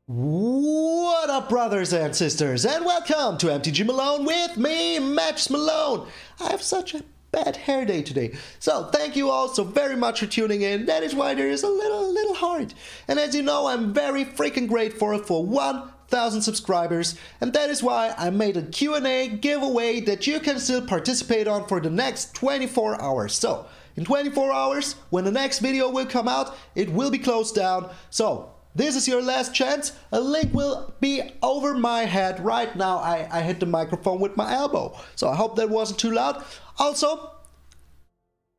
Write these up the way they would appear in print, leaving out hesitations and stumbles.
What up, brothers and sisters, and welcome to MTG Malone with me, MTG Malone. I have such a bad hair day today, so thank you all so very much for tuning in. That is why there is a little heart. And as you know, I'm very freaking grateful for 1,000 subscribers, and that is why I made a Q&A giveaway that you can still participate on for the next 24 hours. So, in 24 hours, when the next video will come out, it will be closed down. So, this is your last chance. A link will be over my head right now. I hit the microphone with my elbow, so I hope that wasn't too loud. Also,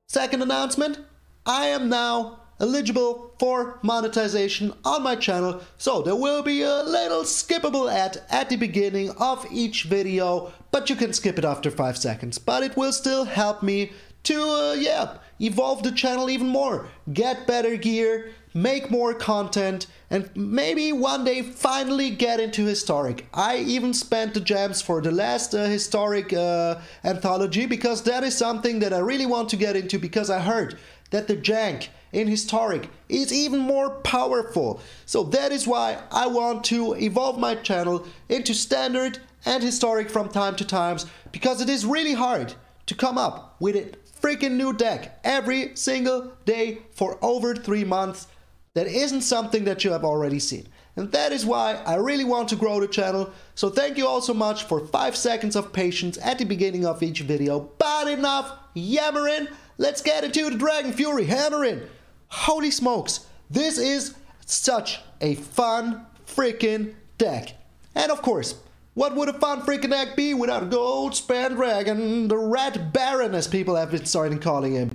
second announcement, I am now eligible for monetization on my channel, so there will be a little skippable ad at the beginning of each video, but you can skip it after 5 seconds. But it will still help me to, evolve the channel even more, get better gear, make more content, and maybe one day finally get into historic. I even spent the gems for the last historic anthology, because that is something that I really want to get into, because I heard that the jank in historic is even more powerful. So that is why I want to evolve my channel into standard and historic from time to time, because it is really hard to come up with a freaking new deck every single day for over 3 months. That isn't something that you have already seen. And that is why I really want to grow the channel. So thank you all so much for 5 seconds of patience at the beginning of each video. But enough yammering. Let's get into the Dragon Fury hammering. Holy smokes. This is such a fun freaking deck. And of course, what would a fun freaking deck be without a GOLDSPAN Dragon, the Red Baron as people have been starting calling him.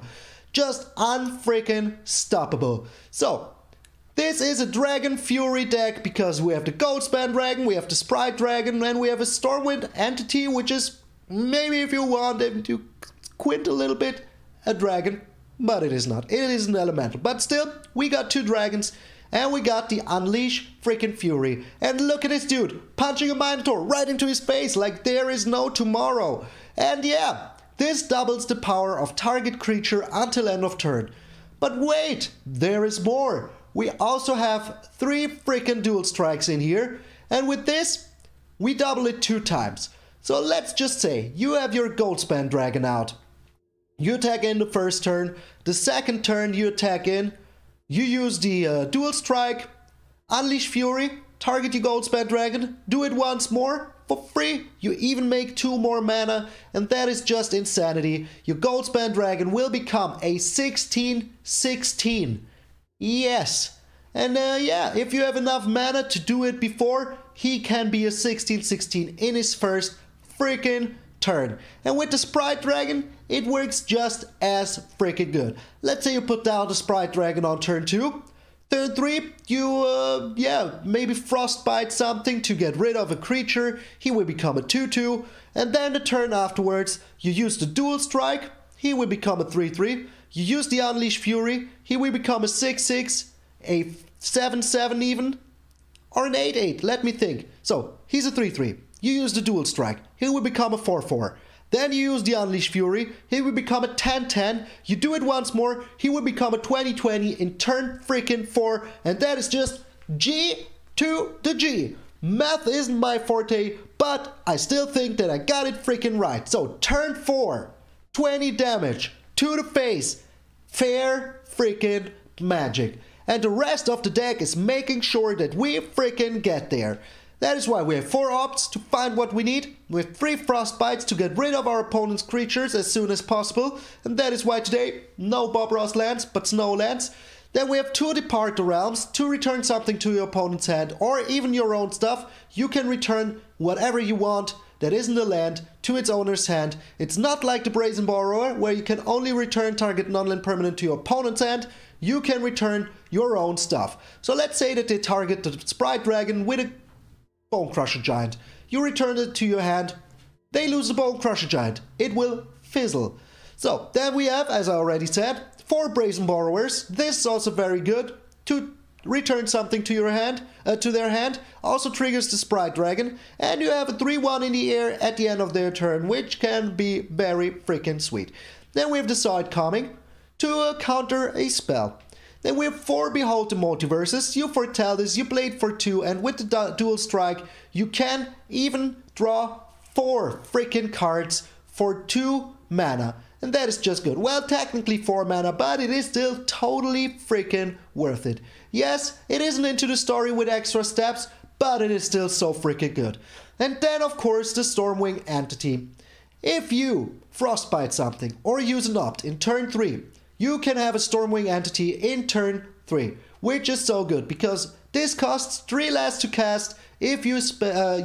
Just unfreaking stoppable. So, this is a Dragon Fury deck because we have the GOLDSPAN Dragon, we have the Sprite Dragon, and we have a Stormwind entity, which is, maybe if you want them to quint a little bit, a dragon, but it is not. It is an elemental. But still, we got 2 dragons, and we got the Unleash freaking Fury. And look at this dude, punching a Minotaur right into his face like there is no tomorrow. And yeah, this doubles the power of target creature until end of turn. But wait, there is more. We also have 3 freaking dual strikes in here, and with this, we double it 2 times. So let's just say you have your GOLDSPAN Dragon out. You attack in the first turn, the second turn you attack in, you use the dual strike, Unleash Fury, target your GOLDSPAN Dragon, do it once more for free. You even make 2 more mana, and that is just insanity. Your GOLDSPAN Dragon will become a 16/16. Yes, and yeah, if you have enough mana to do it before, he can be a 16/16 in his first freaking turn. And with the Sprite Dragon, it works just as freaking good. Let's say you put down the Sprite Dragon on turn 2. Turn 3, you, maybe Frostbite something to get rid of a creature. He will become a 2/2. And then the turn afterwards, you use the dual strike. He will become a 3/3. You use the Unleash Fury, he will become a 6/6, a 7/7 even, or an 8/8, let me think. So, he's a 3/3. You use the dual strike, he will become a 4/4. Then you use the Unleash Fury, he will become a 10/10. You do it once more, he will become a 20/20 in turn freaking 4. And that is just G to the G. Math isn't my forte, but I still think that I got it freaking right. So, turn 4, 20 damage. To the face, fair freaking magic. And the rest of the deck is making sure that we freaking get there. That is why we have 4 opts to find what we need. We have 3 Frostbites to get rid of our opponent's creatures as soon as possible. And that is why today, no Bob Ross lands, but Snow lands. Then we have 2 Depart the Realms to return something to your opponent's hand, or even your own stuff. You can return whatever you want that isn't a land to its owner's hand. It's not like the Brazen Borrower, where you can only return target non-land permanent to your opponent's hand. You can return your own stuff. So let's say that they target the Sprite Dragon with a Bone Crusher Giant. You return it to your hand. They lose the Bone Crusher Giant. It will fizzle. So then we have, as I already said, 4 Brazen Borrowers. This is also very good to return something to your hand, to their hand, also triggers the Sprite Dragon, and you have a 3-1 in the air at the end of their turn, which can be very freaking sweet. Then we have the Side coming to counter a spell. Then we have 4 Behold the Multiverses. You foretell this, you play it for 2, and with the Dual Strike, you can even draw 4 freaking cards for 2 mana. And that is just good. Well, technically 4 mana, but it is still totally freaking worth it. Yes, it isn't Into the Story with extra steps, but it is still so freaking good. And then, of course, the Stormwing Entity. If you Frostbite something or use an Opt in turn 3, you can have a Stormwing Entity in turn 3, which is so good because this costs 3 less to cast if you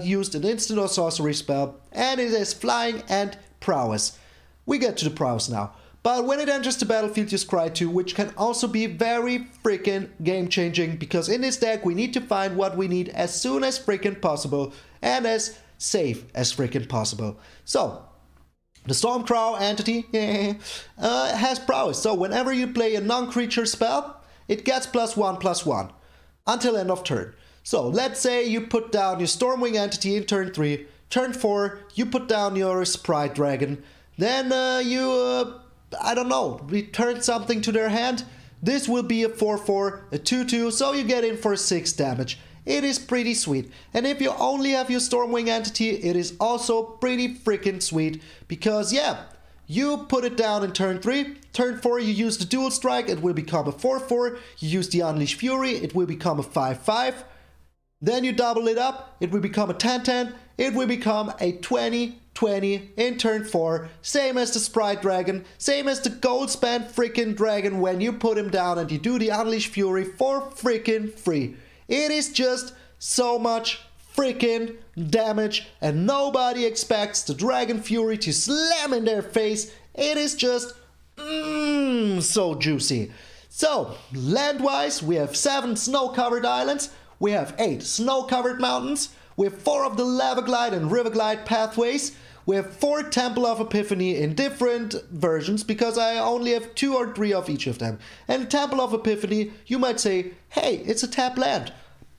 used an instant or sorcery spell, and it is flying and prowess. We get to the prowess now. But when it enters the battlefield, you scry 2, which can also be very freaking game-changing, because in this deck we need to find what we need as soon as freaking possible, and as safe as freaking possible. So, the Stormcrow Entity has prowess, so whenever you play a non-creature spell, it gets +1/+1 until end of turn. So, let's say you put down your Stormwing Entity in turn 3, turn 4, you put down your Sprite Dragon, then I don't know, return something to their hand. This will be a 4/4, a 2/2, so you get in for 6 damage. It is pretty sweet. And if you only have your Stormwing Entity, it is also pretty freaking sweet. Because yeah, you put it down in turn 3, turn 4 you use the Dual Strike, it will become a 4/4. You use the Unleash Fury, it will become a 5/5. Then you double it up, it will become a 10/10, it will become a 20/20 in turn 4, same as the Sprite Dragon, same as the GOLDSPAN freaking dragon when you put him down and you do the Unleash Fury for freaking free. It is just so much freaking damage, and nobody expects the Dragon Fury to slam in their face. It is just so juicy. So, land-wise, we have 7 snow-covered islands, we have 8 snow-covered mountains, we have 4 of the Lava Glide and River Glide pathways, we have 4 Temple of Epiphany in different versions, because I only have 2 or 3 of each of them. And Temple of Epiphany, you might say, hey, it's a tap land.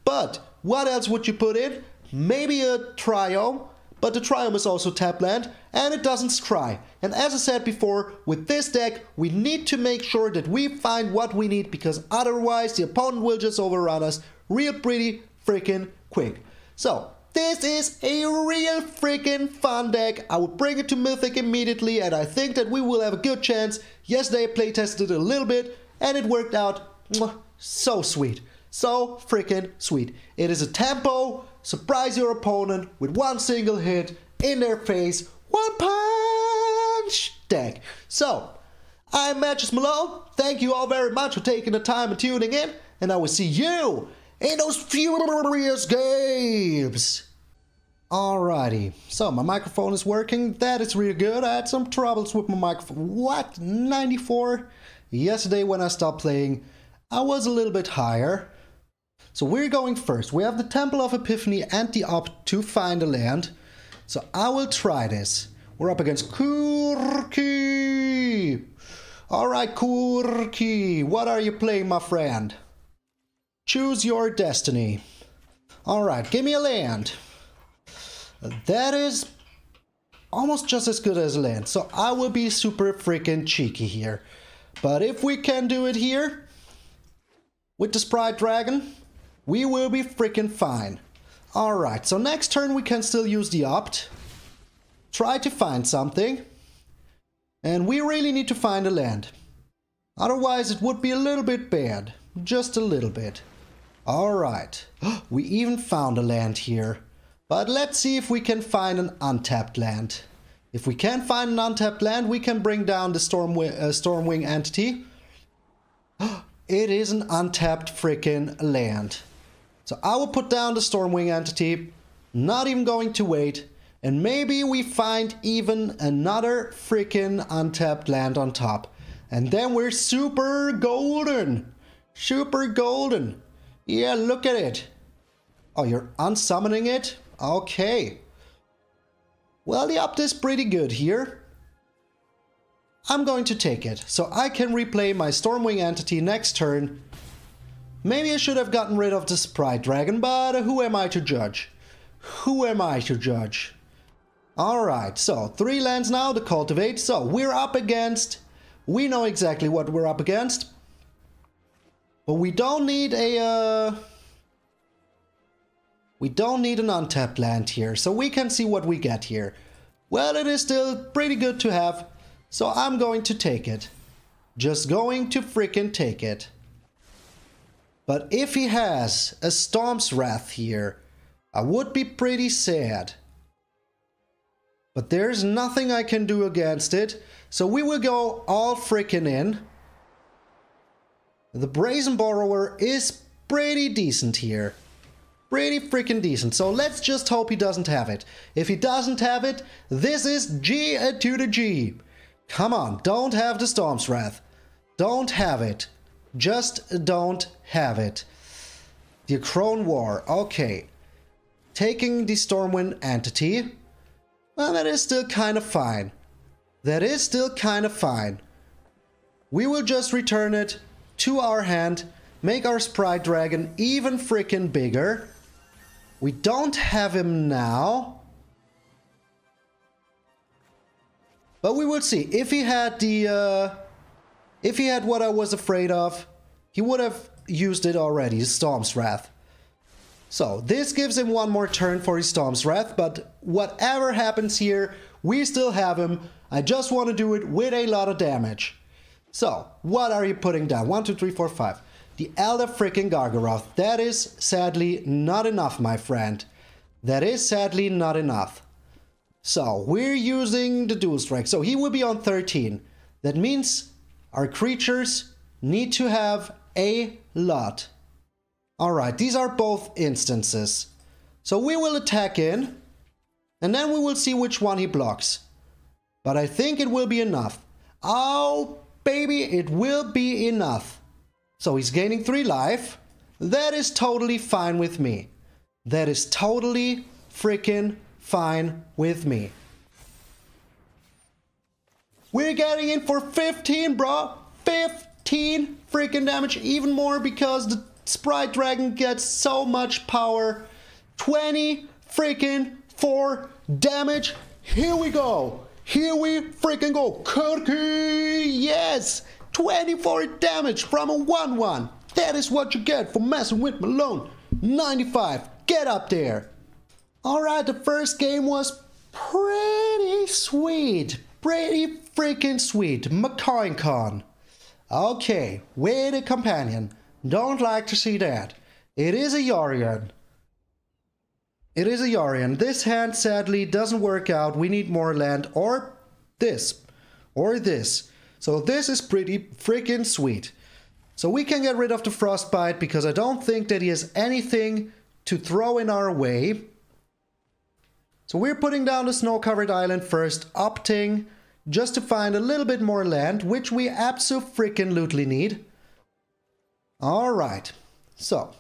But what else would you put in? Maybe a Triome, but the Triome is also tap land, and it doesn't scry. And as I said before, with this deck, we need to make sure that we find what we need, because otherwise the opponent will just overrun us real pretty freaking quick. So, this is a real freaking fun deck. I will bring it to Mythic immediately, and I think that we will have a good chance. Yesterday I playtested it a little bit, and it worked out so sweet. So freaking sweet. It is a tempo, surprise your opponent with 1 single hit, in their face, 1 punch deck. So, I'm MTG Malone. Thank you all very much for taking the time and tuning in, and I will see you in those furious games. Alrighty, so my microphone is working. That is really good. I had some troubles with my microphone. What? 94? Yesterday when I stopped playing, I was a little bit higher. So we're going first. We have the Temple of Epiphany and the Opt to find a land. So I will try this. We're up against Kurki. Alright, Kurki. What are you playing, my friend? Choose your destiny. Alright, give me a land. That is almost just as good as a land. So I will be super freaking cheeky here. But if we can do it here with the Sprite Dragon, we will be freaking fine. Alright, so next turn we can still use the Opt. Try to find something. And we really need to find a land. Otherwise it would be a little bit bad. Just a little bit. Alright, we even found a land here. But let's see if we can find an untapped land. If we can find an untapped land, we can bring down the Stormwing Entity. It is an untapped freaking land. So I will put down the Stormwing Entity, not even going to wait, and maybe we find even another freaking untapped land on top. And then we're super golden. Super golden. Yeah, look at it. Oh, you're unsummoning it? Okay. Well, the Opt is pretty good here. I'm going to take it, so I can replay my Stormwing Entity next turn. Maybe I should have gotten rid of the Sprite Dragon, but who am I to judge? Who am I to judge? Alright, so 3 lands now to cultivate. So we're up against... We know exactly what we're up against. But we don't need a... We don't need an untapped land here, so we can see what we get here. Well, it is still pretty good to have, so I'm going to take it. Just going to freaking take it. But if he has a Storm's Wrath here, I would be pretty sad. But there's nothing I can do against it, so we will go all freaking in. The Brazen Borrower is pretty decent here. Pretty freaking decent, so let's just hope he doesn't have it. If he doesn't have it, this is G to the G. Come on, don't have the Storm's Wrath. Don't have it. Just don't have it. The Crone War, okay. Taking the Stormwind entity. Well, that is still kind of fine. That is still kind of fine. We will just return it to our hand, make our Sprite Dragon even freaking bigger. We don't have him now. But we will see. If he had the... if he had what I was afraid of, he would have used it already, Storm's Wrath. So, this gives him one more turn for his Storm's Wrath, but whatever happens here, we still have him. I just want to do it with a lot of damage. So, what are you putting down? 1, 2, 3, 4, 5. The Elder freaking Gargaroth. That is sadly not enough, my friend. That is sadly not enough. So, we're using the Dual Strike. So, he will be on 13. That means our creatures need to have a lot. Alright, these are both instances. So, we will attack in. And then we will see which one he blocks. But I think it will be enough. Oh, baby, it will be enough. So he's gaining 3 life. That is totally fine with me. That is totally freaking fine with me. We're getting in for 15, bro. 15 freaking damage. Even more because the Sprite Dragon gets so much power. 20 freaking 4 damage. Here we go. Here we freaking go. Kirky, yes. 24 damage from a 1-1. That is what you get for messing with Malone. 95. Get up there. Alright, the first game was pretty sweet. Pretty freaking sweet. McCoin. Okay, with a companion. Don't like to see that. It is a Yorion. It is a Yorion. This hand sadly doesn't work out. We need more land or this. Or this. So this is pretty freaking sweet. So we can get rid of the Frostbite because I don't think that he has anything to throw in our way. So we're putting down the snow-covered island first, opting just to find a little bit more land, which we abso-freaking-lutely need. Alright, so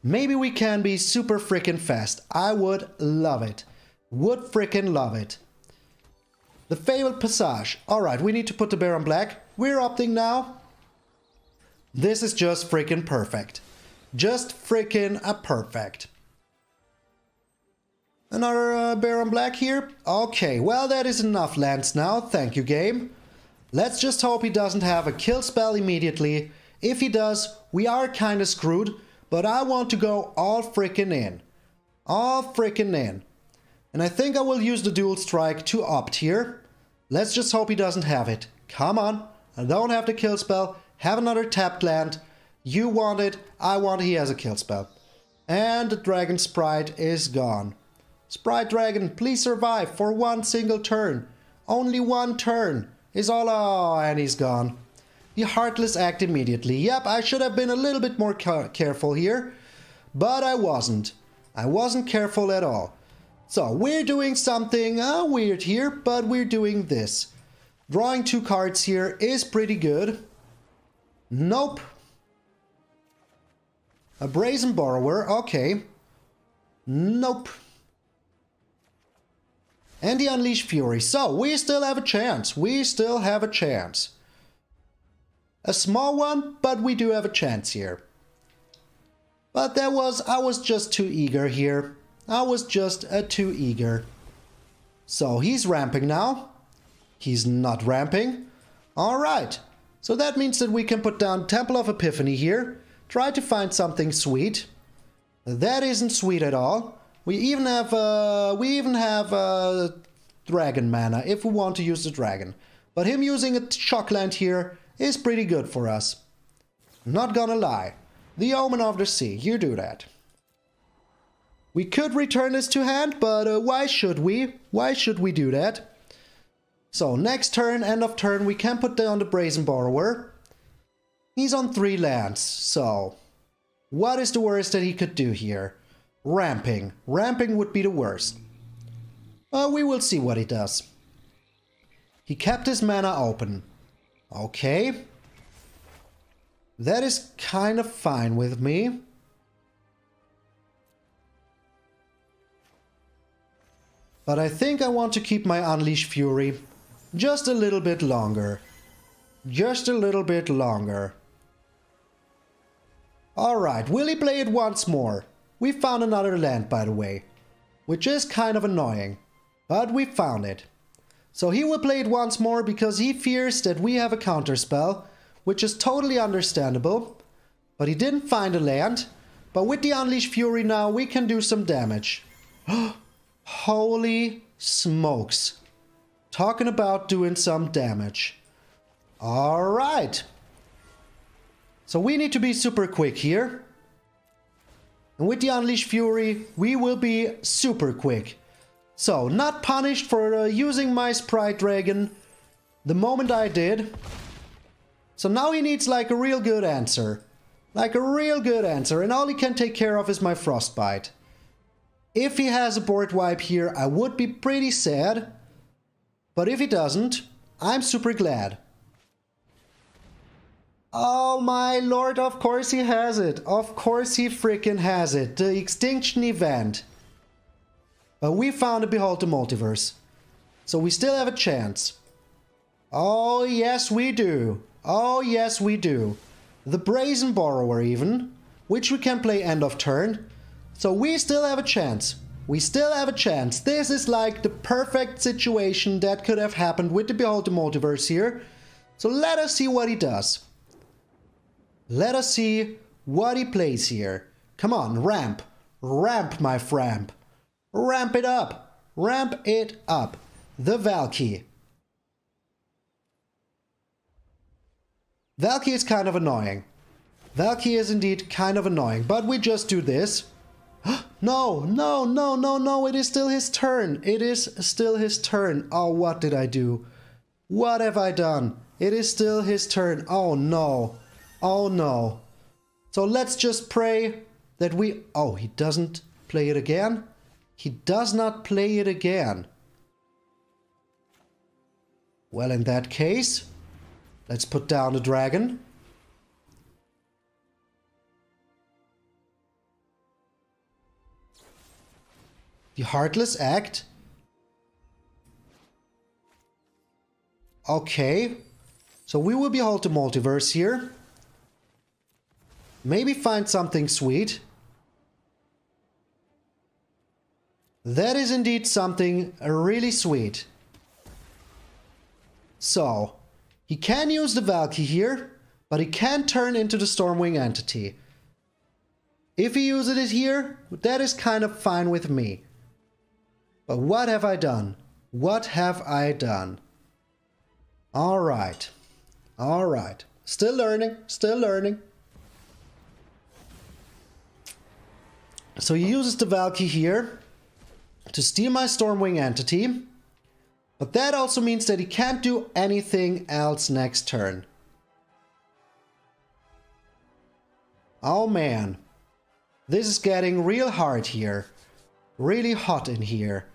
maybe we can be super freaking fast. I would love it. Would freaking love it. The Fabled Passage. Alright, we need to put the bear on black. We're opting now. This is just freaking perfect. Just freaking perfect. Another bear on black here. Okay, well that is enough lands now. Thank you, game. Let's just hope he doesn't have a kill spell immediately. If he does, we are kind of screwed. But I want to go all freaking in. All freaking in. And I think I will use the Dual Strike to opt here. Let's just hope he doesn't have it. Come on. I don't have the kill spell. Have another tapped land. You want it. I want it. He has a kill spell. And the Dragon Sprite is gone. Sprite Dragon, please survive for one single turn. Only one turn is all. Oh, and he's gone. The Heartless act immediately. Yep, I should have been a little bit more careful here. But I wasn't. I wasn't careful at all. So, we're doing something weird here, but we're doing this. Drawing 2 cards here is pretty good. Nope. A Brazen Borrower, okay. Nope. And the Unleashed Fury. So, we still have a chance. We still have a chance. A small one, but we do have a chance here. But I was just too eager here. I was just too eager. So he's ramping now. He's not ramping. Alright. So that means that we can put down Temple of Epiphany here. Try to find something sweet. That isn't sweet at all. We even have dragon mana if we want to use the dragon. But him using a Shockland here is pretty good for us. Not gonna lie. The Omen of the Sea, you do that. We could return this to hand, but why should we? Why should we do that? So next turn, end of turn, we can put down the Brazen Borrower. He's on 3 lands, so what is the worst that he could do here? Ramping. Ramping would be the worst. We will see what he does. He kept his mana open. Okay. That is kind of fine with me. But I think I want to keep my Unleash Fury just a little bit longer. Just a little bit longer. Alright, will he play it once more? We found another land, by the way. Which is kind of annoying. But we found it. So he will play it once more because he fears that we have a counterspell, which is totally understandable. But he didn't find a land. But with the Unleash Fury now, we can do some damage. Holy smokes. Talking about doing some damage. Alright. So we need to be super quick here. And with the Unleash Fury, we will be super quick. So, not punished for using my Sprite Dragon the moment I did. So now he needs like a real good answer. Like a real good answer. And all he can take care of is my Frostbite. If he has a board wipe here, I would be pretty sad. But if he doesn't, I'm super glad. Oh my lord, of course he has it. Of course he freaking has it. The Extinction Event. But we found a Behold the Multiverse. So we still have a chance. Oh yes we do. Oh yes we do. The Brazen Borrower even. Which we can play end of turn. So we still have a chance. We still have a chance. This is like the perfect situation that could have happened with the Behold the Multiverse here. So let us see what he does. Let us see what he plays here. Come on, ramp. Ramp, my framp. Ramp it up. Ramp it up. The Valky. Valky is kind of annoying. Valky is indeed kind of annoying, but we just do this. No, no, no, no, no, it is still his turn. It is still his turn. Oh, what did I do? What have I done? It is still his turn. Oh, no. Oh, no. So let's just pray that we... Oh, he doesn't play it again? He does not play it again. Well, in that case, let's put down the dragon. The Heartless Act. Okay. So we will behold the multiverse here. Maybe find something sweet. That is indeed something really sweet. So, he can use the Valky here, but he can't turn into the Stormwing entity. If he uses it here, that is kind of fine with me. But what have I done? What have I done? Alright. Alright. Still learning. Still learning. So he uses the Valky here to steal my Stormwing entity. But that also means that he can't do anything else next turn. Oh man. This is getting real hard here. Really hot in here.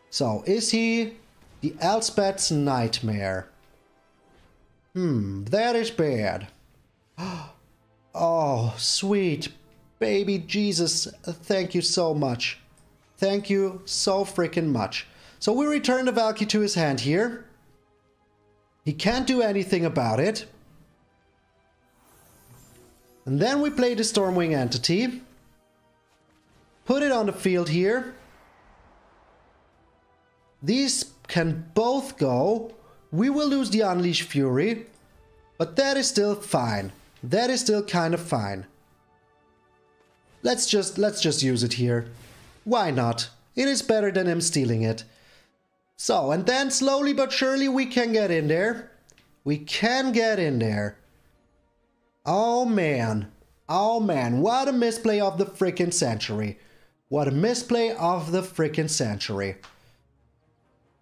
So, is he the Elspeth's Nightmare? That is bad. Oh, sweet baby Jesus, thank you so much. Thank you so freaking much. So we return the Valky to his hand here. He can't do anything about it. And then we play the Stormwing entity. Put it on the field here. These can both go. We will lose the Unleash Fury, but that is still fine. That is still kind of fine. Let's just use it here. Why not? It is better than him stealing it. So, and then slowly but surely we can get in there. We can get in there. Oh man. Oh man, what a misplay of the freaking century. What a misplay of the freaking century.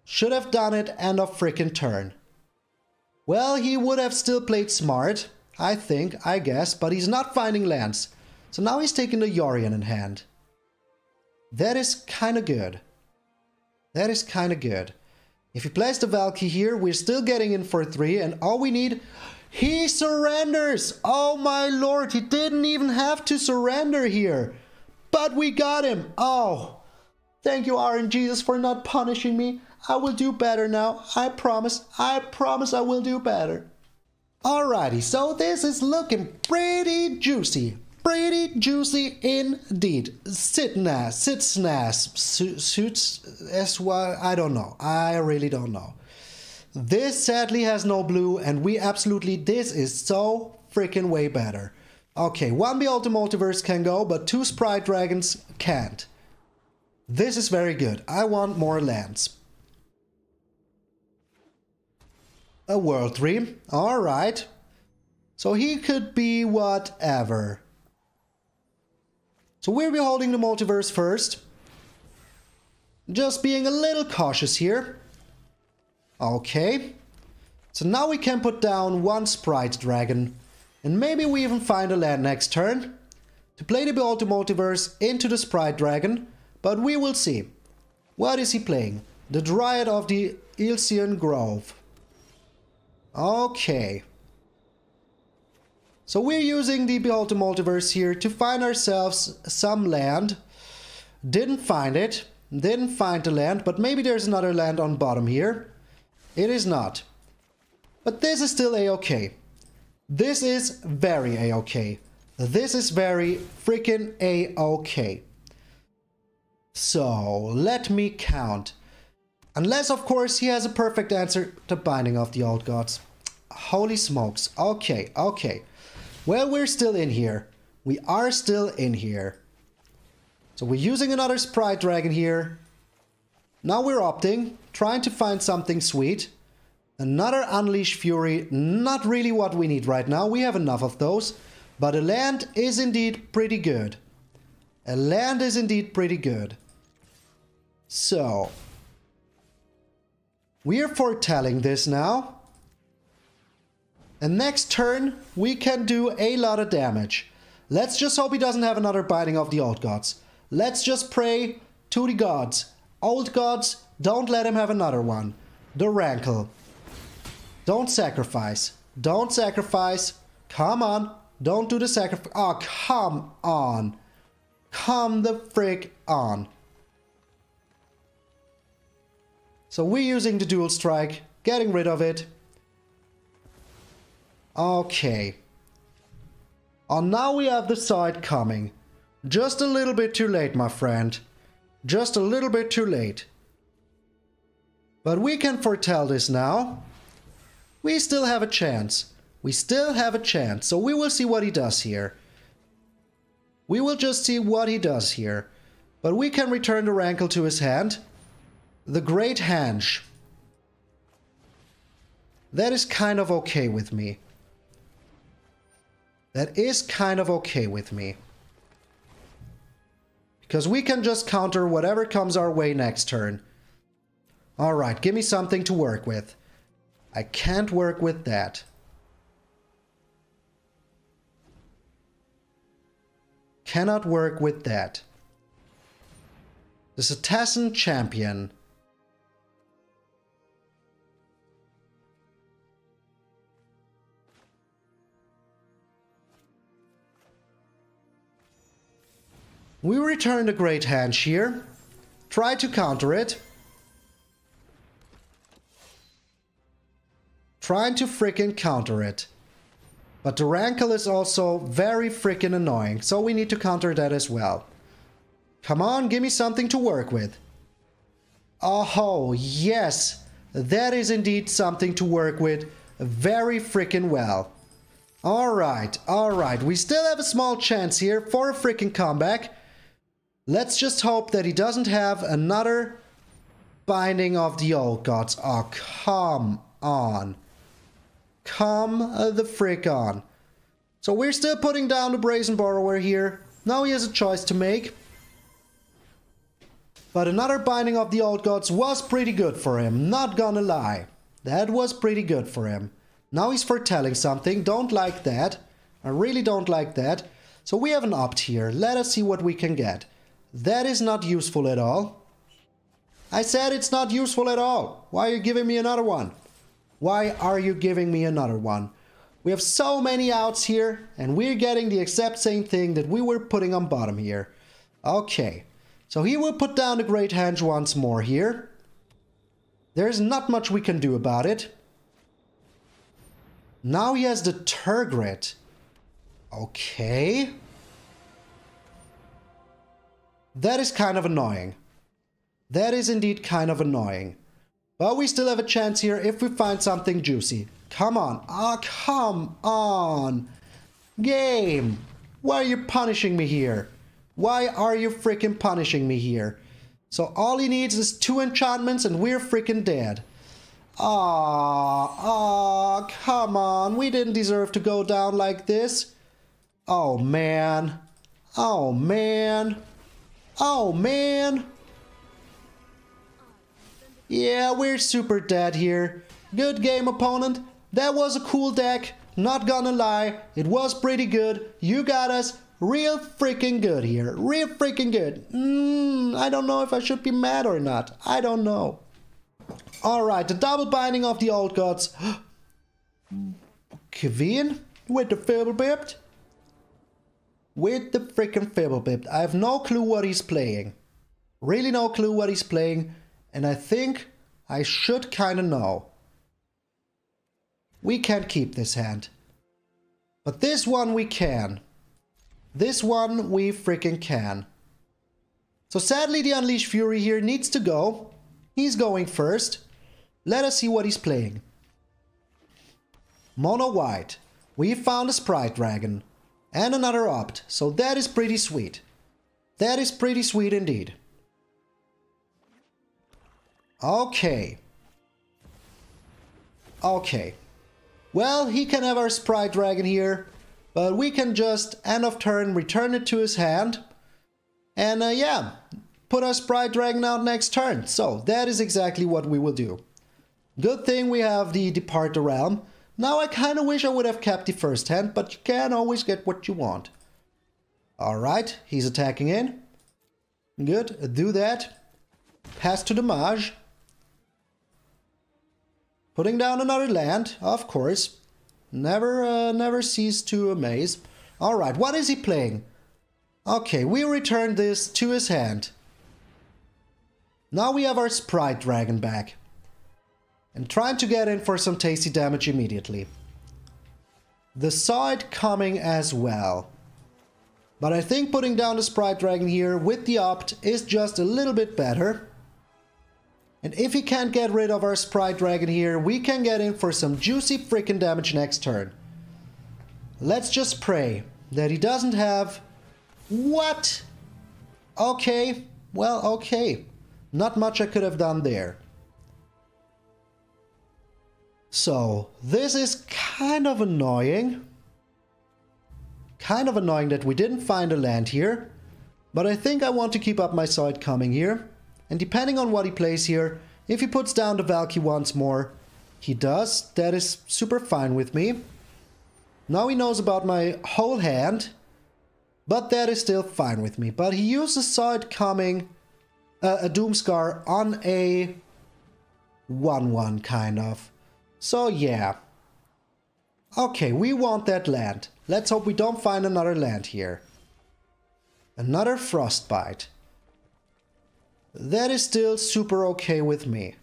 Should have done it end of freaking turn. Well, he would have still played smart, I think, I guess, but he's not finding lands. So now he's taking the Yorion in hand. That is kind of good. That is kind of good. If he plays the Valky here, we're still getting in for 3, and all we need... He surrenders! Oh my lord, he didn't even have to surrender here. But we got him! Oh, thank you RNGesus for not punishing me. I will do better now. I promise I will do better. Alrighty, so this is looking pretty juicy. Pretty juicy indeed. Suits, I don't know. I really don't know. This sadly has no blue, and we absolutely, this is so freaking way better. Okay, 1 Behold Multiverse can go, but 2 Sprite Dragons can't. This is very good. I want more lands. A World 3. Alright. So he could be whatever. So we'll be holding the multiverse first. Just being a little cautious here. Okay. So now we can put down 1 Sprite Dragon. And maybe we even find a land next turn. To play the Behold the Multiverse into the Sprite Dragon. But we will see. What is he playing? The Dryad of the Ilsean Grove. Okay. So we're using the Behold the Multiverse here to find ourselves some land. Didn't find it. Didn't find the land, but maybe there's another land on bottom here. It is not. But this is still a-okay. This is very a-okay. This is very freaking a-okay. So, let me count. Unless, of course, he has a perfect answer to Binding of the Old Gods. Holy smokes. Okay, okay. Well, we're still in here. We are still in here. So we're using another Sprite Dragon here. Now we're opting, trying to find something sweet. Another Unleash Fury, not really what we need right now. We have enough of those. But a land is indeed pretty good. A land is indeed pretty good. So, we are foretelling this now. And next turn, we can do a lot of damage. Let's just hope he doesn't have another Binding of the Old Gods. Let's just pray to the gods. Old gods, don't let him have another one. The Rankle. Don't sacrifice. Don't sacrifice. Come on. Don't do the sacrifice. Oh, come on. Come the frick on. So we're using the Dual Strike. Getting rid of it. Okay. Oh, now we have the side coming. Just a little bit too late, my friend. Just a little bit too late. But we can foretell this now. We still have a chance. We still have a chance. So we will see what he does here. We will just see what he does here. But we can return the Rankle to his hand. The Great Henge. That is kind of okay with me. That is kind of okay with me. Because we can just counter whatever comes our way next turn. Alright, give me something to work with. I can't work with that. Cannot work with that. The Cetacean Champion. We return the Great Henge here. Try to counter it. Trying to frickin' counter it. But the Rankle is also very frickin' annoying, so we need to counter that as well. Come on, give me something to work with. Oh, yes. That is indeed something to work with very freaking well. Alright, alright. We still have a small chance here for a freaking comeback. Let's just hope that he doesn't have another Binding of the Old Gods. Oh, come on. Come the frick on. So we're still putting down the Brazen Borrower here. Now he has a choice to make. But another Binding of the Old Gods was pretty good for him, not gonna lie. That was pretty good for him. Now he's foretelling something, don't like that. I really don't like that. So we have an opt here, let us see what we can get. That is not useful at all. I said it's not useful at all. Why are you giving me another one? Why are you giving me another one? We have so many outs here, and we're getting the exact same thing that we were putting on bottom here. Okay, so he will put down the Great Henge once more here. There's not much we can do about it. Now he has the Tergrid. Okay. That is kind of annoying. That is indeed kind of annoying. But we still have a chance here if we find something juicy. Come on. Ah, come on. Game. Why are you punishing me here? Why are you freaking punishing me here? So all he needs is 2 enchantments and we're freaking dead. Ah, come on. We didn't deserve to go down like this. Oh, man. Oh, man. Oh, man. Yeah, we're super dead here. Good game, opponent. That was a cool deck. Not gonna lie. It was pretty good. You got us real freaking good here. Real freaking good. I don't know if I should be mad or not. I don't know. Alright, the double Binding of the Old Gods. Kevin with the Fibblebipped. With the freaking Fibblebipped. I have no clue what he's playing. Really no clue what he's playing. And I think I should kind of know. We can't keep this hand. But this one we can. This one we freaking can. So sadly the Unleashed Fury here needs to go. He's going first. Let us see what he's playing. Mono white. We found a Sprite Dragon. And another opt. So that is pretty sweet. That is pretty sweet indeed. Okay. Okay. Well, he can have our Sprite Dragon here. But we can just, end of turn, return it to his hand. And yeah, put our Sprite Dragon out next turn. So that is exactly what we will do. Good thing we have the Depart the Realm. Now I kind of wish I would have kept the first hand, but you can't always get what you want. Alright, he's attacking in. Good, do that. Pass to the Mage. Putting down another land, of course. Never cease to amaze. Alright, what is he playing? Okay, we return this to his hand. Now we have our Sprite Dragon back. And trying to get in for some tasty damage immediately. The side coming as well. But I think putting down the Sprite Dragon here with the opt is just a little bit better. And if he can't get rid of our Sprite Dragon here, we can get in for some juicy freaking damage next turn. Let's just pray that he doesn't have... What? Okay, well, okay. Not much I could have done there. So, this is kind of annoying. Kind of annoying that we didn't find a land here. But I think I want to keep up my side coming here. And depending on what he plays here, if he puts down the Valky once more, he does. That is super fine with me. Now he knows about my whole hand. But that is still fine with me. But he uses side coming, a Doomscar on a 1-1 kind of. So yeah. Okay, we want that land. Let's hope we don't find another land here. Another Frostbite. That is still super okay with me.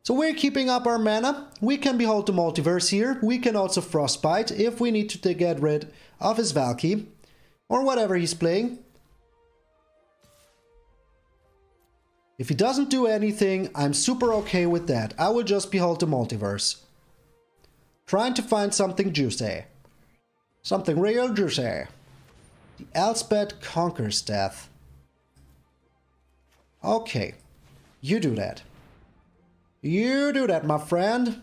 So we're keeping up our mana. We can behold the multiverse here. We can also Frostbite if we need to get rid of his Valky. Or whatever he's playing. If he doesn't do anything, I'm super okay with that. I will just behold the multiverse. Trying to find something juicy. Something real juicy. The IZZET conquers death. Okay. You do that. You do that, my friend.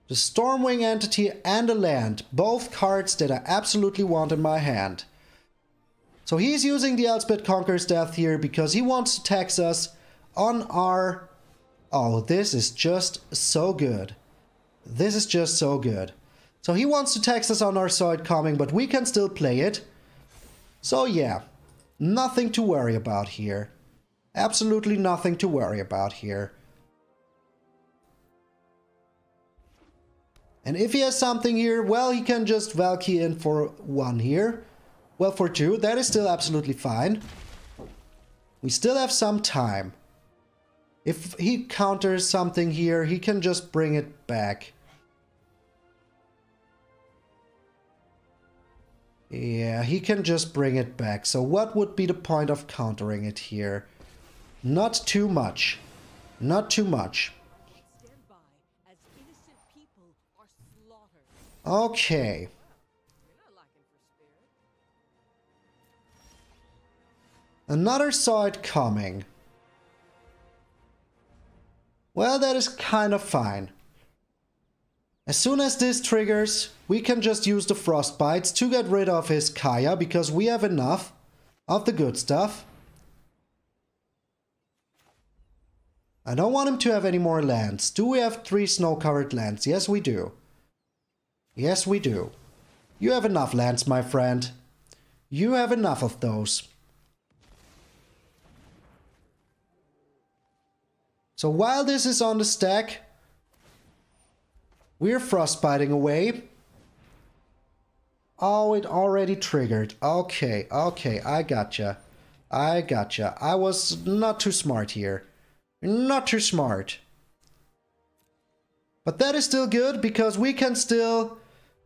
The Stormwing Entity and the land. Both cards that I absolutely want in my hand. So he's using the IZZET Conquers Death here because he wants to tax us on our... Oh, this is just so good. This is just so good. So he wants to tax us on our side coming, but we can still play it. So yeah, nothing to worry about here. Absolutely nothing to worry about here. And if he has something here, well, he can just Valky in for 1 here. Well, for 2, that is still absolutely fine. We still have some time. If he counters something here, he can just bring it back. Yeah, he can just bring it back. So what would be the point of countering it here? Not too much. Not too much. Okay. Another side coming. Well, that is kind of fine. As soon as this triggers, we can just use the Frostbites to get rid of his Kaya, because we have enough of the good stuff. I don't want him to have any more lands. Do we have 3 snow-covered lands? Yes, we do. Yes, we do. You have enough lands, my friend. You have enough of those. So while this is on the stack, we're frostbiting away. Oh, it already triggered. Okay, okay, I gotcha. I gotcha. I was not too smart here. Not too smart. But that is still good, because we can still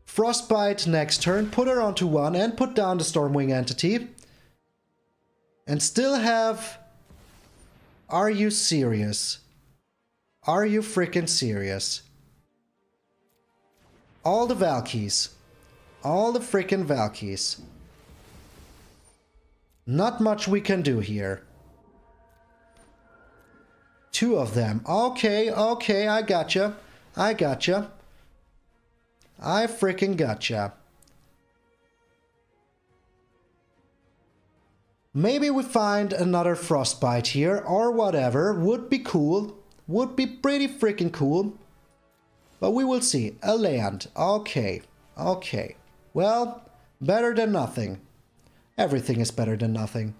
frostbite next turn, put her onto 1, and put down the Stormwing Entity. And still have... Are you serious? Are you freaking serious? All the Valkyries. All the freaking Valkyries. Not much we can do here. 2 of them. Okay, okay, I gotcha. I gotcha. I freaking gotcha. Maybe we find another Frostbite here, or whatever. Would be cool. Would be pretty freaking cool. But we will see. A land. Okay. Okay. Well, better than nothing. Everything is better than nothing.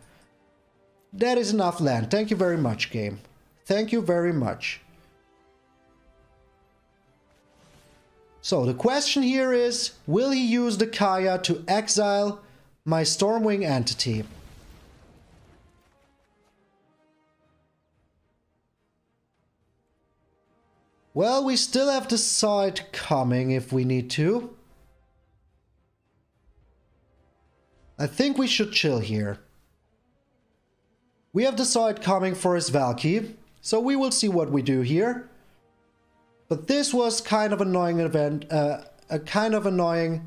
That is enough land. Thank you very much, game. Thank you very much. So the question here is, will he use the Kaya to exile my Stormwing Entity? Well, we still have the side coming if we need to. I think we should chill here. We have the side coming for his Valky, so we will see what we do here. But this was kind of annoying event, a kind of annoying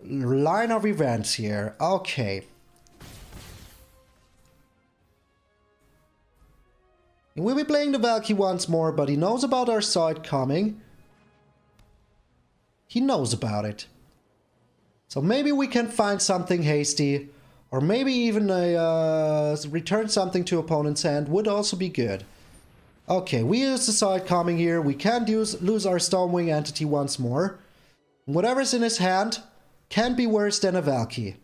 line of events here. Okay. We'll be playing the Valky once more, but he knows about our side coming. He knows about it. So maybe we can find something hasty, or maybe even return something to opponent's hand would also be good. Okay, we use the side coming here. We can't lose our Stormwing Entity once more. Whatever's in his hand can't be worse than a Valky.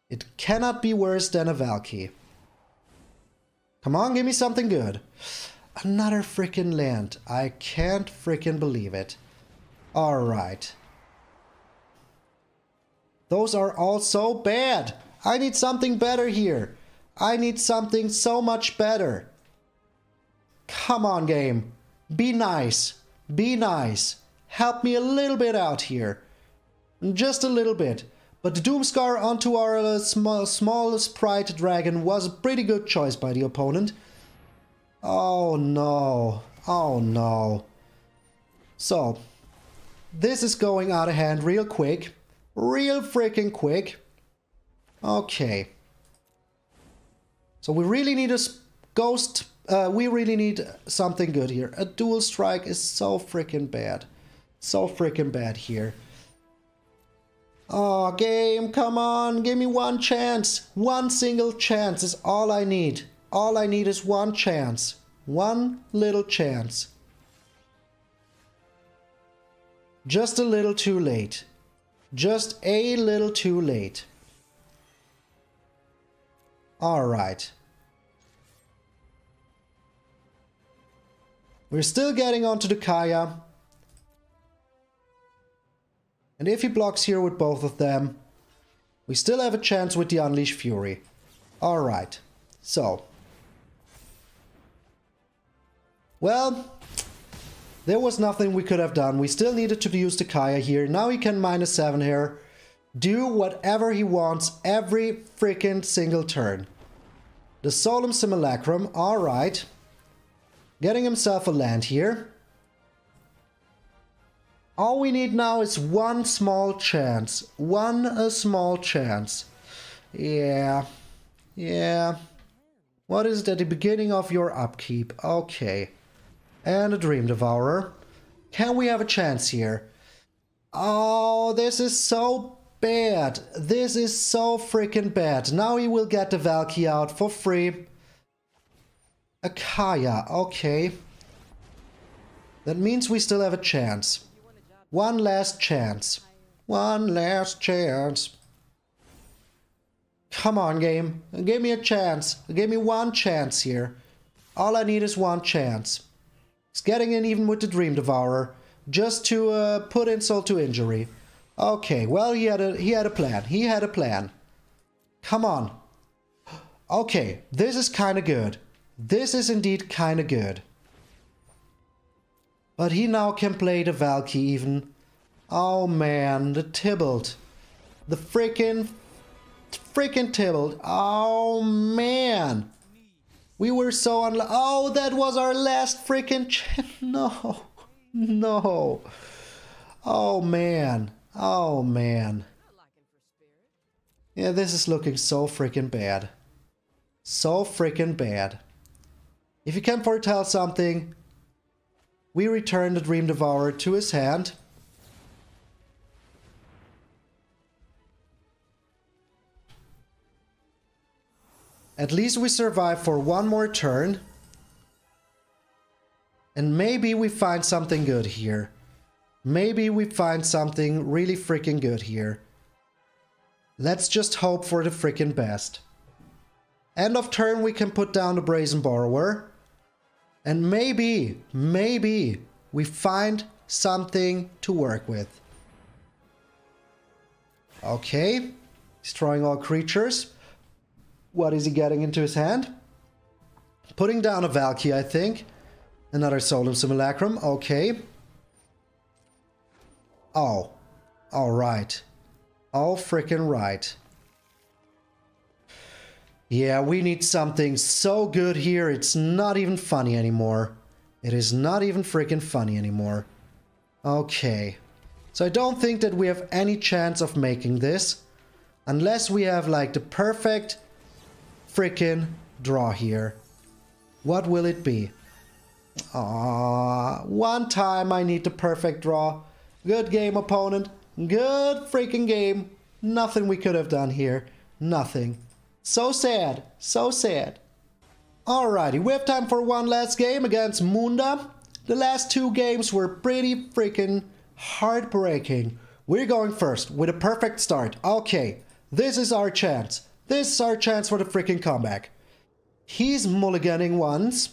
It cannot be worse than a Valky. Come on, give me something good. Another freaking land. I can't freaking believe it. Alright. Those are all so bad. I need something better here. I need something so much better. Come on, game. Be nice. Be nice. Help me a little bit out here. Just a little bit. But the Doomscar onto our small sprite dragon was a pretty good choice by the opponent. Oh no. Oh no. So, this is going out of hand real quick. Real freaking quick. Okay. So we really need a ghost. We really need something good here. A dual strike is so freaking bad. So freaking bad here. Oh, game, come on. Give me one chance. One single chance is all I need. All I need is one chance. One little chance. Just a little too late. Just a little too late. Alright. We're still getting onto the Kaya. And if he blocks here with both of them, we still have a chance with the Unleash Fury. Alright. So. Well, there was nothing we could have done. We still needed to use the Kaya here. Now he can -7 here. Do whatever he wants every freaking single turn. The Solemn Simulacrum, alright. Getting himself a land here. All we need now is one small chance. One small chance. Yeah. Yeah. What is it at the beginning of your upkeep? Okay. And a Dream Devourer. Can we have a chance here? Oh, this is so bad. This is so freaking bad. Now he will get the Valky out for free. A Kaya, okay. That means we still have a chance. One last chance. One last chance. Come on, game. Give me a chance. Give me one chance here. All I need is one chance. He's getting in even with the Dream Devourer. Just to put insult to injury. Okay, well, he had a plan. He had a plan. Come on. Okay, this is kind of good. This is indeed kind of good. But he now can play the Valky even. Oh man, the Tybalt. The freaking Tybalt. Oh man. We were so oh, that was our last freaking no. No. Oh man. Oh man. Yeah, this is looking so freaking bad. So freaking bad. If you can foretell something, we return the Dream Devourer to his hand. At least we survive for one more turn. And maybe we find something good here. Maybe we find something really freaking good here. Let's just hope for the freaking best. End of turn we can put down the Brazen Borrower. And maybe we find something to work with. Okay. Destroying all creatures. What is he getting into his hand? Putting down a Valky, I think. Another Solemn Simulacrum. Okay. Oh. Alright. All freaking right. Yeah, we need something so good here, it's not even funny anymore. It is not even freaking funny anymore. Okay. So I don't think that we have any chance of making this. Unless we have like the perfect freaking draw here. What will it be? One time I need the perfect draw. Good game, opponent. Good freaking game. Nothing we could have done here. Nothing. So sad. So sad. Alrighty, we have time for one last game against Munda. The last two games were pretty freaking heartbreaking. We're going first with a perfect start. Okay, this is our chance. This is our chance for the freaking comeback. He's mulliganing once.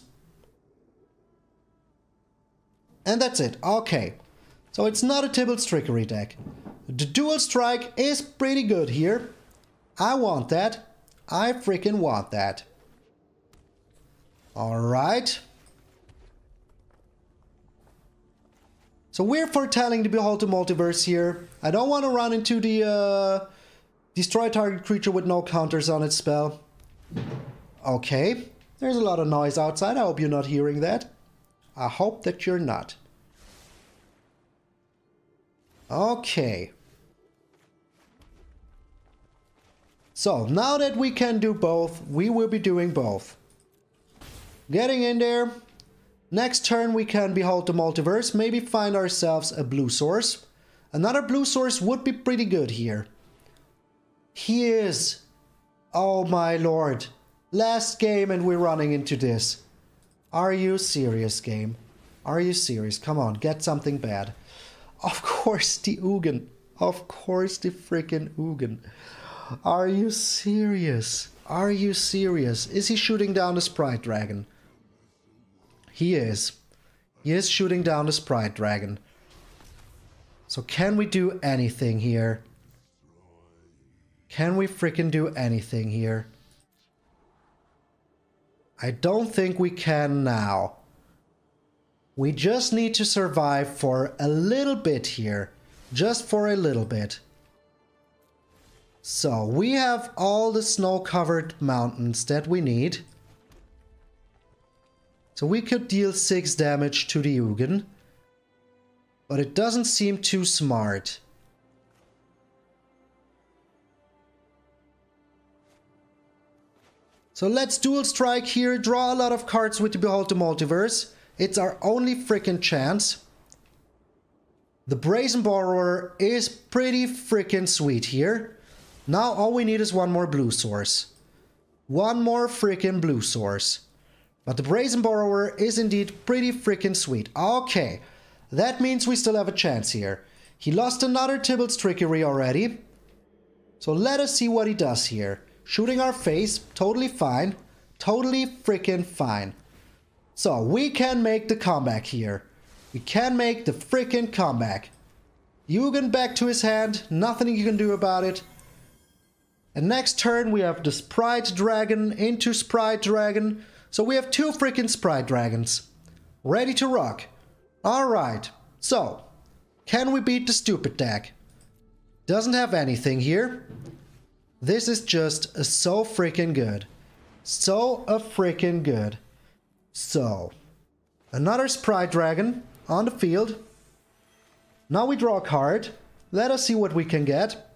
And that's it. Okay. So it's not a Tybalt's Trickery deck. The Dual Strike is pretty good here. I want that. I freaking want that. Alright. So we're foretelling the Behold the Multiverse here. I don't want to run into the Destroy target creature with no counters on its spell. Okay. There's a lot of noise outside. I hope you're not hearing that. I hope that you're not. Okay. So, now that we can do both, we will be doing both. Getting in there. Next turn we can behold the multiverse. Maybe find ourselves a blue source. Another blue source would be pretty good here. He is. Oh my lord. Last game and we're running into this. Are you serious, game? Are you serious? Come on, get something bad. Of course the Ugin. Of course the freaking Ugin. Are you serious? Are you serious? Is he shooting down the Sprite Dragon? He is. He is shooting down the Sprite Dragon. So can we do anything here? Can we freaking do anything here? I don't think we can now. We just need to survive for a little bit here. Just for a little bit. So we have all the snow-covered mountains that we need. So we could deal 6 damage to the Ugin. But it doesn't seem too smart. So let's dual strike here, draw a lot of cards with the Behold the Multiverse. It's our only freaking chance. The Brazen Borrower is pretty freaking sweet here. Now all we need is one more blue source. One more freaking blue source. But the Brazen Borrower is indeed pretty freaking sweet. Okay, that means we still have a chance here. He lost another Tybalt's Trickery already. So let us see what he does here. Shooting our face, totally fine. Totally freaking fine. So we can make the comeback here. We can make the freaking comeback. Ugin back to his hand, nothing you can do about it. And next turn we have the Sprite Dragon into Sprite Dragon. So we have 2 freaking Sprite Dragons. Ready to rock. Alright, so can we beat the stupid deck? Doesn't have anything here. This is just so freaking good. So freaking good. So, another Sprite Dragon on the field. Now we draw a card. Let us see what we can get.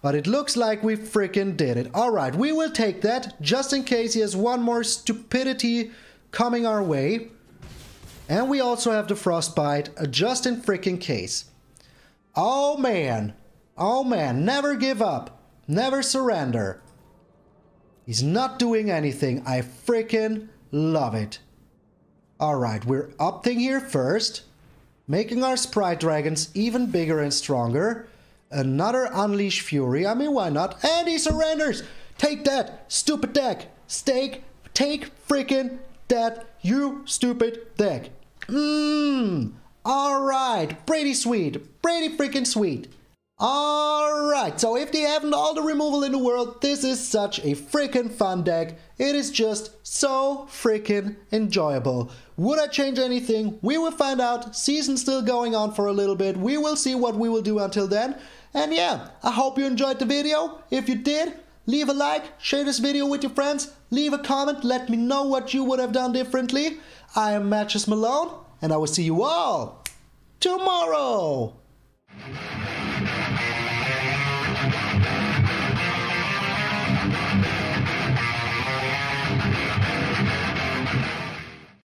But it looks like we freaking did it. Alright, we will take that just in case he has one more stupidity coming our way. And we also have the Frostbite just in freaking case. Oh man. Oh man, never give up. Never surrender. He's not doing anything. I freaking love it. Alright, we're opting here first. Making our Sprite Dragons even bigger and stronger. Another Unleash Fury. I mean, why not? And he surrenders! Take that, stupid deck! Take freaking that, you stupid deck! Alright, pretty sweet. Pretty freaking sweet. Alright, so if they haven't all the removal in the world, this is such a freaking fun deck. It is just so freaking enjoyable. Would I change anything? We will find out. Season's still going on for a little bit. We will see what we will do until then. And yeah, I hope you enjoyed the video. If you did, leave a like, share this video with your friends, leave a comment, let me know what you would have done differently. I am MTG Malone, and I will see you all tomorrow.